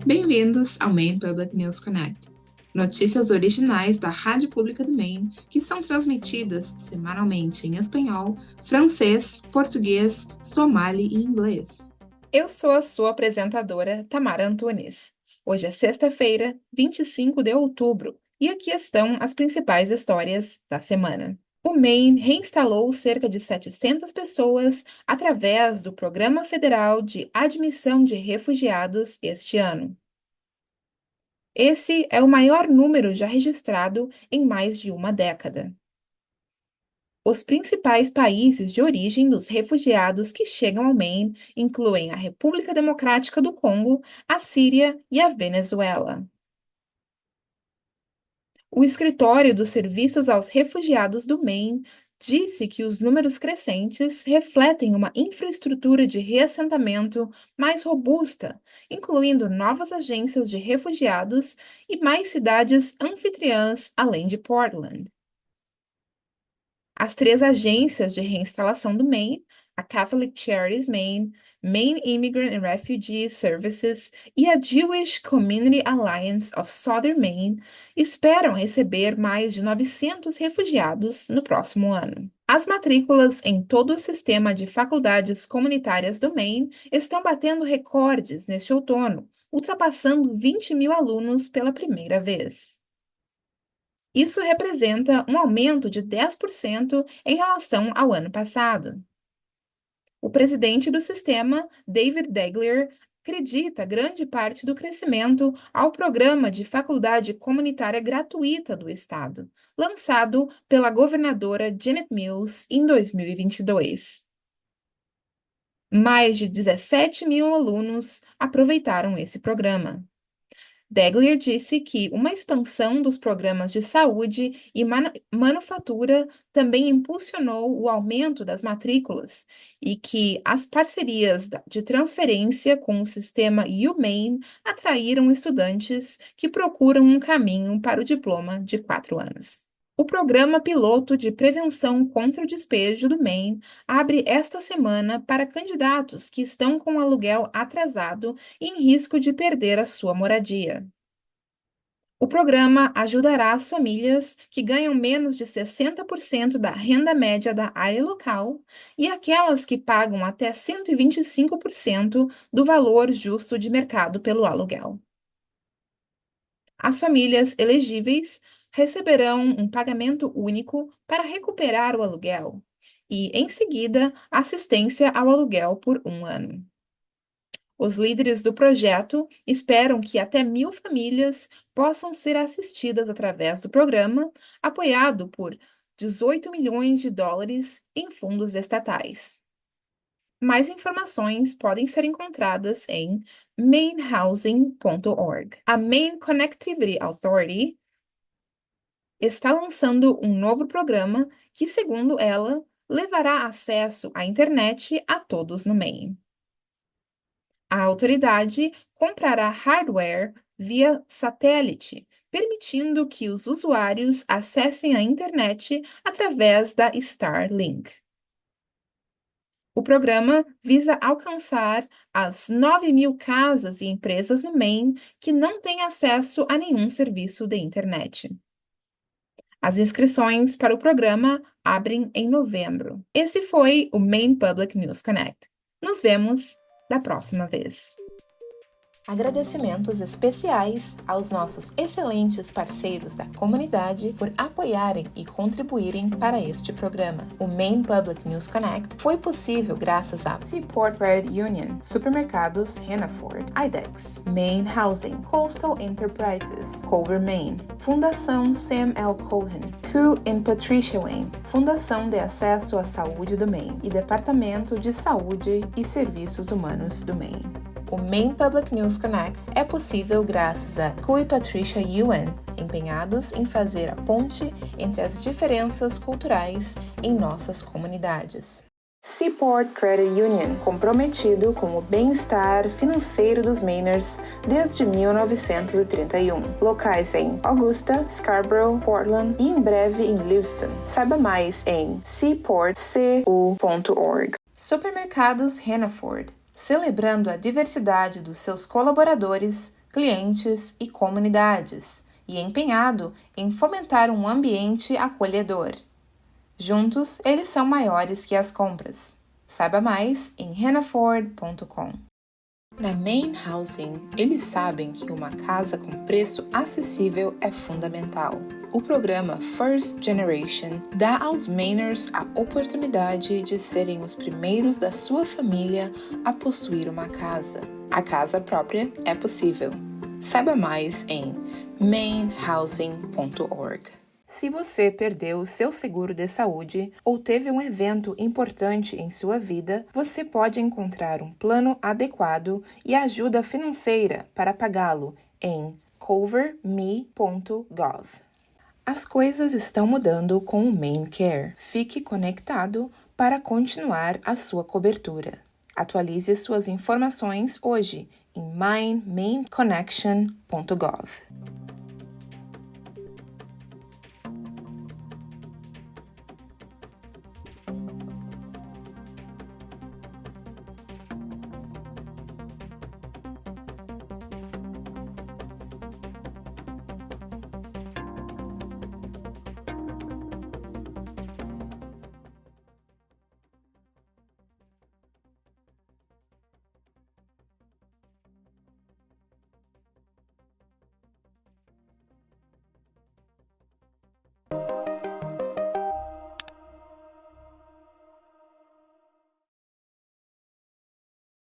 Bem-vindos ao Maine Public News Connect, notícias originais da Rádio Pública do Maine que são transmitidas semanalmente em espanhol, francês, português, somali e inglês. Eu sou a sua apresentadora, Tamara Antunes. Hoje é sexta-feira, 25 de outubro, e aqui estão as principais histórias da semana. O Maine reinstalou cerca de 700 pessoas através do Programa Federal de Admissão de Refugiados este ano. Esse é o maior número já registrado em mais de uma década. Os principais países de origem dos refugiados que chegam ao Maine incluem a República Democrática do Congo, a Síria e a Venezuela. O Escritório dos Serviços aos Refugiados do Maine disse que os números crescentes refletem uma infraestrutura de reassentamento mais robusta, incluindo novas agências de refugiados e mais cidades anfitriãs além de Portland. As três agências de reinstalação do Maine, a Catholic Charities Maine, Maine Immigrant and Refugee Services e a Jewish Community Alliance of Southern Maine, esperam receber mais de 900 refugiados no próximo ano. As matrículas em todo o sistema de faculdades comunitárias do Maine estão batendo recordes neste outono, ultrapassando 20 mil alunos pela primeira vez. Isso representa um aumento de 10% em relação ao ano passado. O presidente do sistema, David Degler, acredita grande parte do crescimento ao programa de faculdade comunitária gratuita do estado, lançado pela governadora Janet Mills em 2022. Mais de 17 mil alunos aproveitaram esse programa. Degler disse que uma expansão dos programas de saúde e manufatura também impulsionou o aumento das matrículas e que as parcerias de transferência com o sistema UMaine atraíram estudantes que procuram um caminho para o diploma de 4 anos. O programa piloto de prevenção contra o despejo do Maine abre esta semana para candidatos que estão com aluguel atrasado e em risco de perder a sua moradia. O programa ajudará as famílias que ganham menos de 60% da renda média da área local e aquelas que pagam até 125% do valor justo de mercado pelo aluguel. As famílias elegíveis receberão um pagamento único para recuperar o aluguel e, em seguida, assistência ao aluguel por 1 ano. Os líderes do projeto esperam que até 1.000 famílias possam ser assistidas através do programa, apoiado por 18 milhões de dólares em fundos estatais. Mais informações podem ser encontradas em mainehousing.org. A Maine Connectivity Authority está lançando um novo programa que, segundo ela, levará acesso à internet a todos no Maine. A autoridade comprará hardware via satélite, permitindo que os usuários acessem a internet através da Starlink. O programa visa alcançar as 9.000 casas e empresas no Maine que não têm acesso a nenhum serviço de internet. As inscrições para o programa abrem em novembro. Esse foi o Maine Public News Connect. Nos vemos da próxima vez. Agradecimentos especiais aos nossos excelentes parceiros da comunidade por apoiarem e contribuírem para este programa. O Maine Public News Connect foi possível graças a Seaport Credit Union, Supermercados Hannaford, IDEX, Maine Housing, Coastal Enterprises, Culver Maine, Fundação Sam L. Cohen, Q and Patricia Wayne, Fundação de Acesso à Saúde do Maine e Departamento de Saúde e Serviços Humanos do Maine. O Maine Public News Connect é possível graças a Q e Patricia Yuen, empenhados em fazer a ponte entre as diferenças culturais em nossas comunidades. Seaport Credit Union, comprometido com o bem-estar financeiro dos Mainers desde 1931. Locais em Augusta, Scarborough, Portland e em breve em Lewiston. Saiba mais em seaportcu.org. Supermercados Hannaford, celebrando a diversidade dos seus colaboradores, clientes e comunidades, e empenhado em fomentar um ambiente acolhedor. Juntos, eles são maiores que as compras. Saiba mais em hannaford.com. Na Maine Housing, eles sabem que uma casa com preço acessível é fundamental. O programa First Generation dá aos Mainers a oportunidade de serem os primeiros da sua família a possuir uma casa. A casa própria é possível. Saiba mais em mainehousing.org. Se você perdeu o seu seguro de saúde ou teve um evento importante em sua vida, você pode encontrar um plano adequado e ajuda financeira para pagá-lo em coverme.gov. As coisas estão mudando com o MaineCare. Fique conectado para continuar a sua cobertura. Atualize suas informações hoje em maineconnection.gov.